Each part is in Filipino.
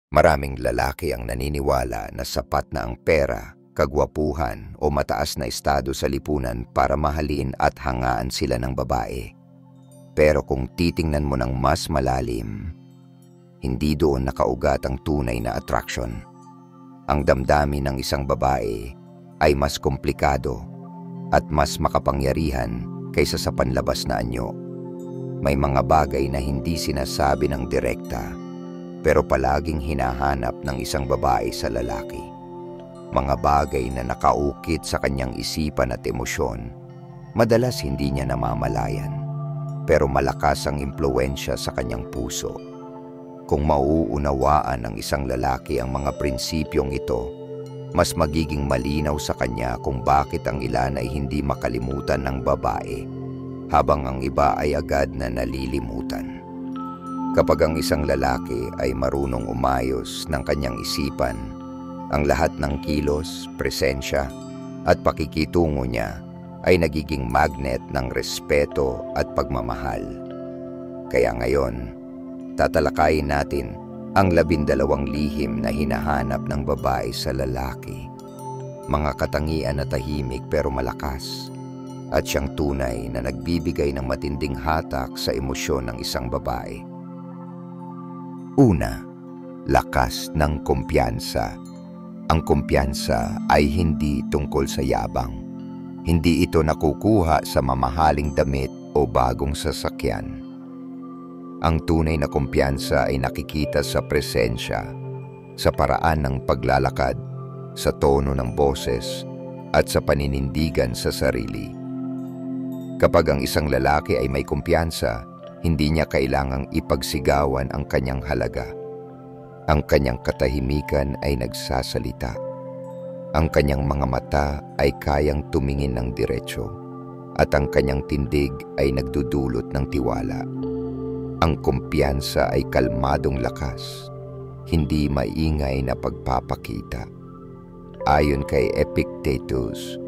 Maraming lalaki ang naniniwala na sapat na ang pera, kagwapuhan o mataas na estado sa lipunan para mahalin at hangaan sila ng babae. Pero kung titingnan mo ng mas malalim, hindi doon nakaugat ang tunay na attraction. Ang damdamin ng isang babae ay mas komplikado at mas makapangyarihan kaysa sa panlabas na anyo. May mga bagay na hindi sinasabi ng direkta, pero palaging hinahanap ng isang babae sa lalaki. Mga bagay na nakaukit sa kanyang isipan at emosyon, madalas hindi niya namamalayan, pero malakas ang impluwensya sa kanyang puso. Kung mauunawaan ng isang lalaki ang mga prinsipyong ito, mas magiging malinaw sa kanya kung bakit ang ilan ay hindi makalimutan ng babae, habang ang iba ay agad na nalilimutan. Kapag ang isang lalaki ay marunong umayos ng kanyang isipan, ang lahat ng kilos, presensya at pakikitungo niya ay nagiging magnet ng respeto at pagmamahal. Kaya ngayon, tatalakayin natin ang 12 lihim na hinahanap ng babae sa lalaki. Mga katangian na tahimik pero malakas, at siyang tunay na nagbibigay ng matinding hatak sa emosyon ng isang babae. Una, lakas ng kumpiyansa. Ang kumpiyansa ay hindi tungkol sa yabang. Hindi ito nakukuha sa mamahaling damit o bagong sasakyan. Ang tunay na kumpiyansa ay nakikita sa presensya, sa paraan ng paglalakad, sa tono ng boses, at sa paninindigan sa sarili. Kapag ang isang lalaki ay may kumpiyansa, hindi niya kailangang ipagsigawan ang kanyang halaga. Ang kanyang katahimikan ay nagsasalita. Ang kanyang mga mata ay kayang tumingin ng diretsyo, at ang kanyang tindig ay nagdudulot ng tiwala. Ang kumpiyansa ay kalmadong lakas, hindi maingay na pagpapakita. Ayon kay Epictetus,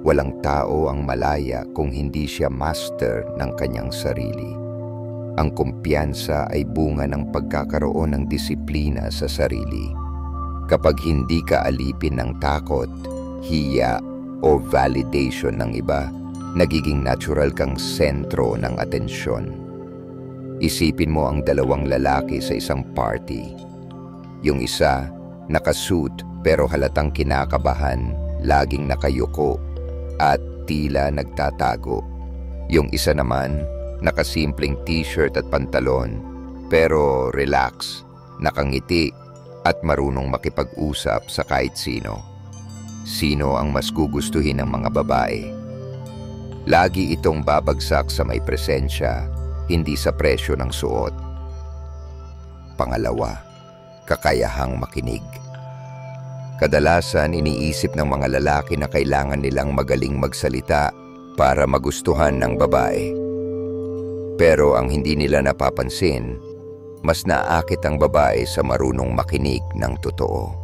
walang tao ang malaya kung hindi siya master ng kanyang sarili. Ang kumpiyansa ay bunga ng pagkakaroon ng disiplina sa sarili. Kapag hindi ka alipin ng takot, hiya o validation ng iba, nagiging natural kang sentro ng atensyon. Isipin mo ang 2 lalaki sa isang party. Yung isa, nakasuit pero halatang kinakabahan, laging nakayuko at tila nagtatago. Yung isa naman, nakasimpleng t-shirt at pantalon pero relax, nakangiti at marunong makipag-usap sa kahit sino. Sino ang mas gugustuhin ng mga babae? Lagi itong babagsak sa may presensya, hindi sa presyo ng suot. Pangalawa, kakayahang makinig. Kadalasan iniisip ng mga lalaki na kailangan nilang magaling magsalita para magustuhan ng babae. Pero ang hindi nila napapansin, mas naakit ang babae sa marunong makinig ng totoo.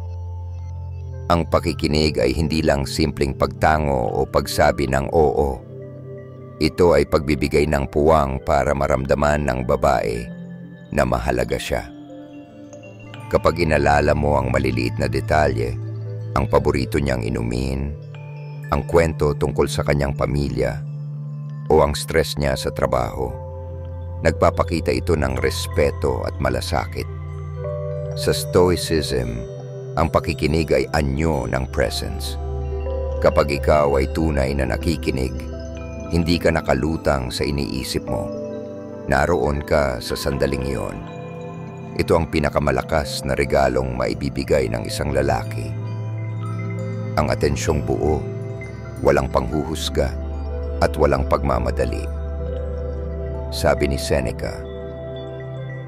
Ang pakikinig ay hindi lang simpleng pagtango o pagsabi ng oo. Ito ay pagbibigay ng puwang para maramdaman ng babae na mahalaga siya. Kapag inalala mo ang maliliit na detalye, ang paborito niyang inumin, ang kwento tungkol sa kanyang pamilya, o ang stress niya sa trabaho, nagpapakita ito ng respeto at malasakit. Sa Stoicism, ang pakikinig ay anyo ng presence. Kapag ikaw ay tunay na nakikinig, hindi ka nakalutang sa iniisip mo. Naroon ka sa sandaling iyon. Ito ang pinakamalakas na regalong maibibigay ng isang lalaki. Ang atensyong buo, walang panghuhusga, at walang pagmamadali. Sabi ni Seneca,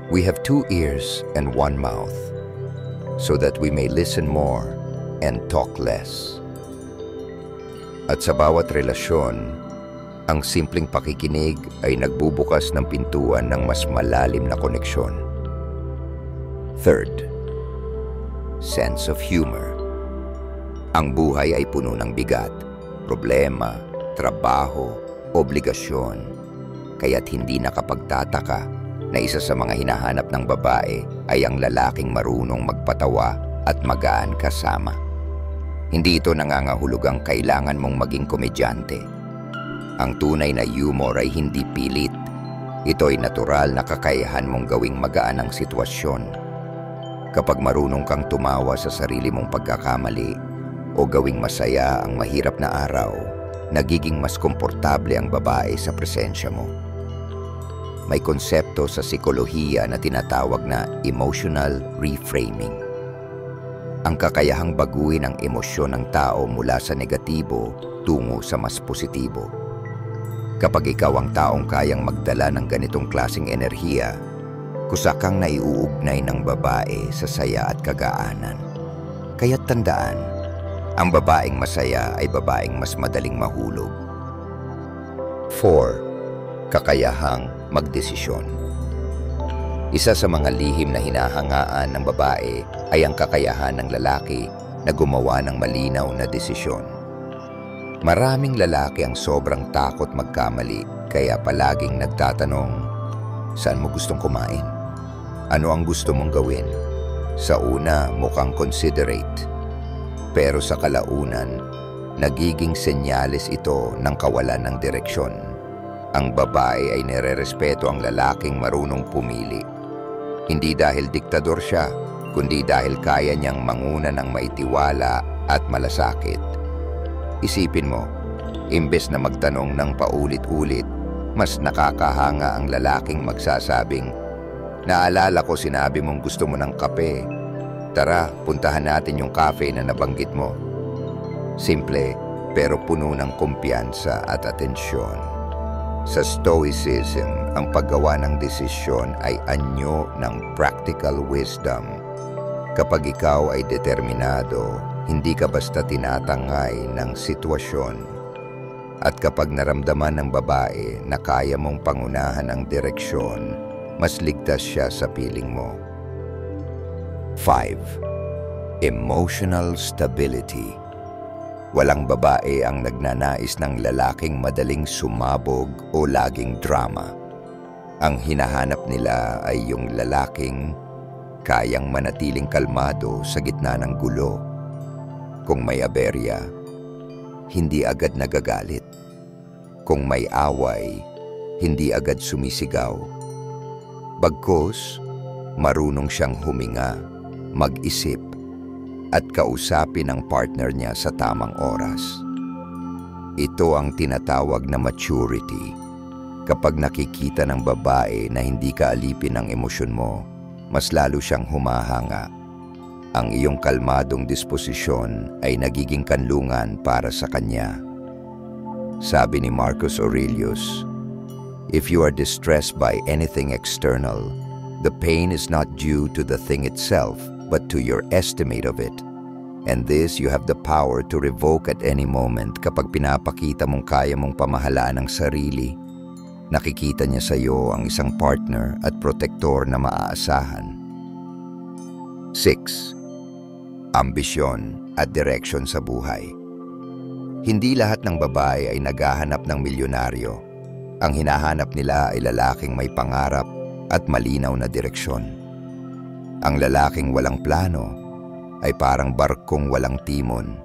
"We have 2 ears and 1 mouth, so that we may listen more and talk less." At sa bawat relasyon, ang simpleng pakikinig ay nagbubukas ng pintuan ng mas malalim na koneksyon. Third, sense of humor. Ang buhay ay puno ng bigat, problema, trabaho, obligasyon. Kaya't hindi nakapagtataka na isa sa mga hinahanap ng babae ay ang lalaking marunong magpatawa at magaan kasama. Hindi ito nangangahulugang kailangan mong maging komedyante. Ang tunay na humor ay hindi pilit. Ito ay natural na kakayahan mong gawing magaan ang sitwasyon. Kapag marunong kang tumawa sa sarili mong pagkakamali o gawing masaya ang mahirap na araw, nagiging mas komportable ang babae sa presensya mo. May konsepto sa psikolohiya na tinatawag na emotional reframing. Ang kakayahang baguhin ang emosyon ng tao mula sa negatibo tungo sa mas positibo. Kapag ikaw ang taong kayang magdala ng ganitong klaseng enerhiya, kusa kang naiuugnay ng babae sa saya at kagaanan. Kaya't tandaan, ang babaeng masaya ay babaeng mas madaling mahulog. 4. Kakayahang magdesisyon. Isa sa mga lihim na hinahangaan ng babae ay ang kakayahan ng lalaki na gumawa ng malinaw na desisyon. Maraming lalaki ang sobrang takot magkamali, kaya palaging nagtatanong, saan mo gustong kumain? Ano ang gusto mong gawin? Sa una, mukhang considerate. Pero sa kalaunan, nagiging senyales ito ng kawalan ng direksyon. Ang babae ay nirerespeto ang lalaking marunong pumili. Hindi dahil diktador siya, kundi dahil kaya niyang manguna ng maitiwala at malasakit. Isipin mo, imbes na magtanong ng paulit-ulit, mas nakakahanga ang lalaking magsasabing, naalala ko sinabi mong gusto mo ng kape. Tara, puntahan natin yung cafe na nabanggit mo. Simple, pero puno ng kumpiyansa at atensyon. Sa Stoicism, ang paggawa ng desisyon ay anyo ng practical wisdom. Kapag ikaw ay determinado, hindi ka basta tinatangay ng sitwasyon. At kapag naramdaman ng babae na kaya mong pangunahan ang direksyon, mas ligtas siya sa piling mo. 5. Emotional stability. Walang babae ang nagnanais ng lalaking madaling sumabog o laging drama. Ang hinahanap nila ay yung lalaking kayang manatiling kalmado sa gitna ng gulo. Kung may aberya, hindi agad nagagalit. Kung may away, hindi agad sumisigaw. Bagkus, marunong siyang huminga, mag-isip, at kausapin ang partner niya sa tamang oras. Ito ang tinatawag na maturity. Kapag nakikita ng babae na hindi ka alipin ang emosyon mo, mas lalo siyang humahanga. Ang iyong kalmadong disposisyon ay nagiging kanlungan para sa kanya. Sabi ni Marcus Aurelius, "If you are distressed by anything external, the pain is not due to the thing itself, but to your estimate of it. And this you have the power to revoke at any moment." Kapag pinapakita mong kaya mong pamahalaan ang sarili, nakikita niya sa iyo ang isang partner at protektor na maaasahan. 6. Ambisyon at direksyon sa buhay. Hindi lahat ng babae ay naghahanap ng milyonaryo. Ang hinahanap nila ay lalaking may pangarap at malinaw na direksyon. Ang lalaking walang plano ay parang barkong walang timon,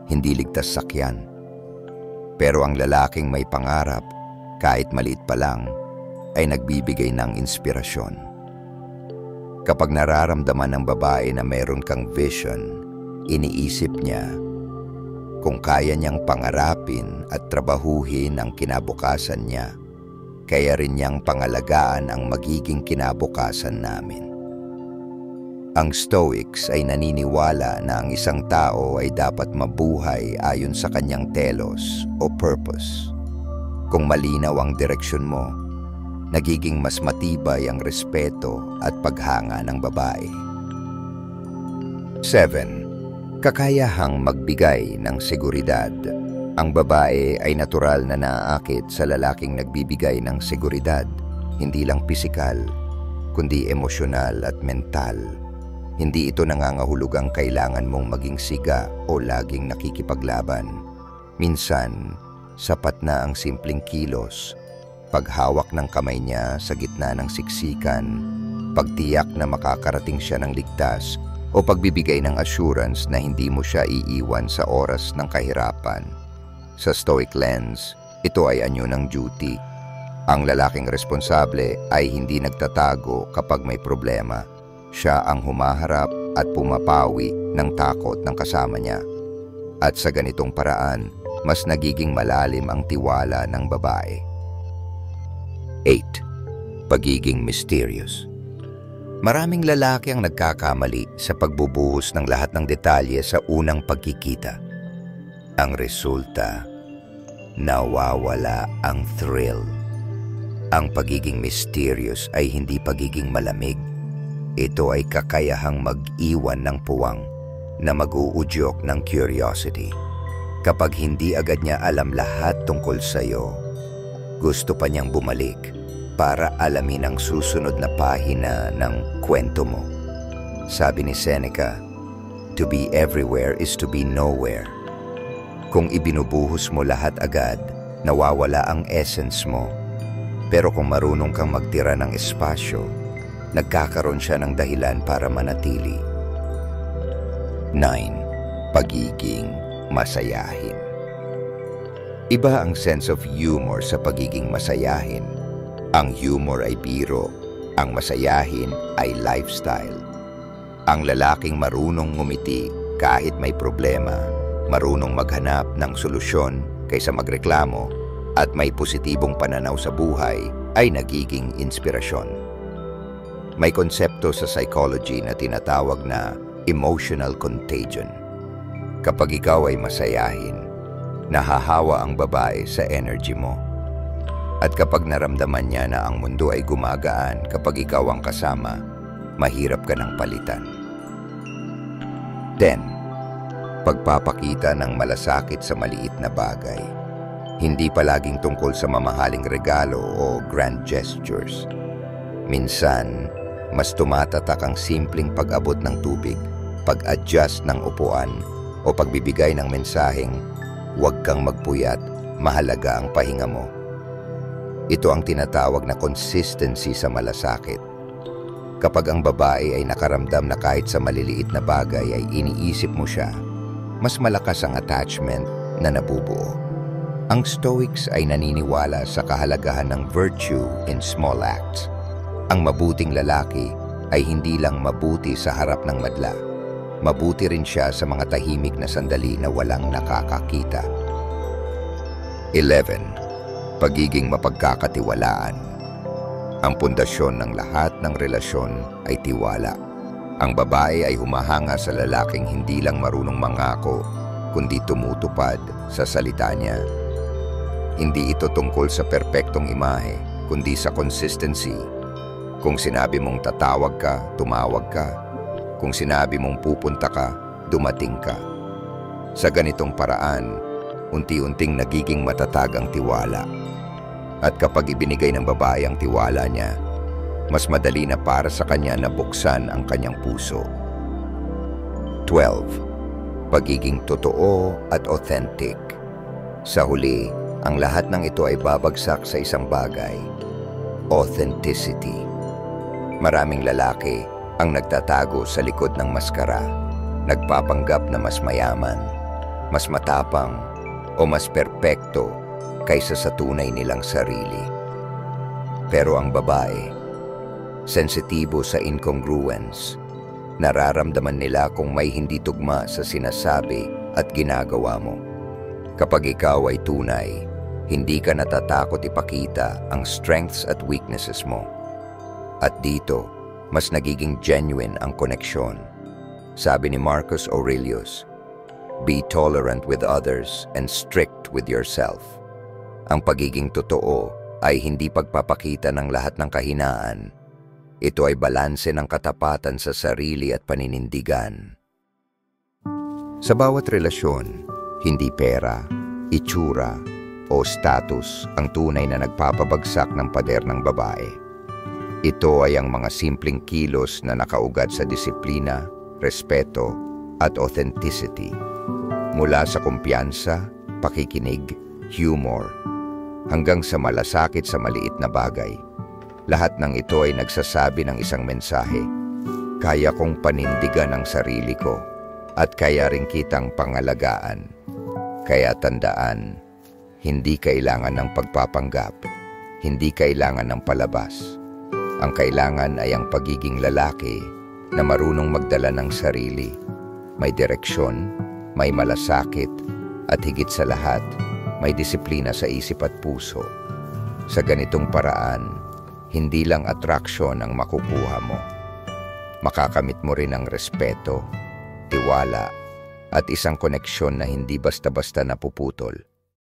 hindi ligtas sakyan. Pero ang lalaking may pangarap, kahit maliit pa lang, ay nagbibigay ng inspirasyon. Kapag nararamdaman ng babae na meron kang vision, iniisip niya kung kaya niyang pangarapin at trabahuhin ang kinabukasan niya, kaya rin niyang pangalagaan ang magiging kinabukasan namin. Ang Stoics ay naniniwala na ang isang tao ay dapat mabuhay ayon sa kanyang telos o purpose. Kung malinaw ang direksyon mo, nagiging mas matibay ang respeto at paghanga ng babae. 7. Kakayahang magbigay ng seguridad. Ang babae ay natural na naaakit sa lalaking nagbibigay ng seguridad, hindi lang pisikal, kundi emosyonal at mental. Hindi ito nangangahulugang kailangan mong maging siga o laging nakikipaglaban. Minsan, sapat na ang simpleng kilos, paghawak ng kamay niya sa gitna ng siksikan, pagtiyak na makakarating siya ng ligtas, o pagbibigay ng assurance na hindi mo siya iiwan sa oras ng kahirapan. Sa Stoic lens, ito ay anyo ng duty. Ang lalaking responsable ay hindi nagtatago kapag may problema. Siya ang humaharap at pumapawi ng takot ng kasama niya. At sa ganitong paraan, mas nagiging malalim ang tiwala ng babae. 8. Pagiging mysterious. Maraming lalaki ang nagkakamali sa pagbubuhos ng lahat ng detalye sa unang pagkikita. Ang resulta, nawawala ang thrill. Ang pagiging mysterious ay hindi pagiging malamig. Ito ay kakayahang mag-iwan ng puwang na mag-uudyok ng curiosity. Kapag hindi agad niya alam lahat tungkol sa'yo, gusto pa niyang bumalik para alamin ang susunod na pahina ng kwento mo. Sabi ni Seneca, "To be everywhere is to be nowhere." Kung ibinubuhos mo lahat agad, nawawala ang essence mo. Pero kung marunong kang magtira ng espasyo, nagkakaroon siya ng dahilan para manatili. 9. Pagiging masayahin. Iba ang sense of humor sa pagiging masayahin. Ang humor ay biro, ang masayahin ay lifestyle. Ang lalaking marunong ngumiti kahit may problema, marunong maghanap ng solusyon kaysa magreklamo, at may positibong pananaw sa buhay ay nagiging inspirasyon. May konsepto sa psychology na tinatawag na emotional contagion. Kapag ikaw ay masayahin, nahahawa ang babae sa energy mo. At kapag naramdaman niya na ang mundo ay gumagaan kapag ikaw ang kasama, mahirap ka ng palitan. 10. Pagpapakita ng malasakit sa maliit na bagay. Hindi palaging tungkol sa mamahaling regalo o grand gestures. Minsan, mas tumatatak ang simpleng pag-abot ng tubig, pag-adjust ng upuan, o pagbibigay ng mensaheng, "Huwag kang magpuyat, mahalaga ang pahinga mo." Ito ang tinatawag na consistency sa malasakit. Kapag ang babae ay nakaramdam na kahit sa maliliit na bagay ay iniisip mo siya, mas malakas ang attachment na nabubuo. Ang Stoics ay naniniwala sa kahalagahan ng virtue in small acts. Ang mabuting lalaki ay hindi lang mabuti sa harap ng madla. Mabuti rin siya sa mga tahimik na sandali na walang nakakakita. 11. Pagiging mapagkakatiwalaan. Ang pundasyon ng lahat ng relasyon ay tiwala. Ang babae ay humahanga sa lalaking hindi lang marunong mangako, kundi tumutupad sa salita niya. Hindi ito tungkol sa perpektong imahe, kundi sa consistency. Kung sinabi mong tatawag ka, tumawag ka. Kung sinabi mong pupunta ka, dumating ka. Sa ganitong paraan, unti-unting nagiging matatag ang tiwala. At kapag ibinigay ng babae ang tiwala niya, mas madali na para sa kanya na buksan ang kanyang puso. 12. Pagiging totoo at authentic. Sa huli, ang lahat ng ito ay babagsak sa isang bagay: authenticity. Maraming lalaki ang nagtatago sa likod ng maskara, nagpapanggap na mas mayaman, mas matapang, o mas perpekto kaysa sa tunay nilang sarili. Pero ang babae, sensitibo sa incongruence. Nararamdaman nila kung may hindi tugma sa sinasabi at ginagawa mo. Kapag ikaw ay tunay, hindi ka natatakot ipakita ang strengths at weaknesses mo. At dito, mas nagiging genuine ang koneksyon. Sabi ni Marcus Aurelius, "Be tolerant with others and strict with yourself." Ang pagiging totoo ay hindi pagpapakita ng lahat ng kahinaan. Ito ay balanse ng katapatan sa sarili at paninindigan. Sa bawat relasyon, hindi pera, itsura, o status ang tunay na nagpapabagsak ng pader ng babae. Ito ay ang mga simpleng kilos na nakaugat sa disiplina, respeto, at authenticity. Mula sa kumpiyansa, pakikinig, humor, hanggang sa malasakit sa maliit na bagay. Lahat ng ito ay nagsasabi ng isang mensahe. Kaya kong panindigan ang sarili ko at kaya rin kitang pangalagaan. Kaya tandaan, hindi kailangan ng pagpapanggap, hindi kailangan ng palabas. Ang kailangan ay ang pagiging lalaki na marunong magdala ng sarili. May direksyon, may malasakit, at higit sa lahat, may disiplina sa isip at puso. Sa ganitong paraan, hindi lang atraksyon ang makukuha mo. Makakamit mo rin ang respeto, tiwala, at isang koneksyon na hindi basta-basta napuputol.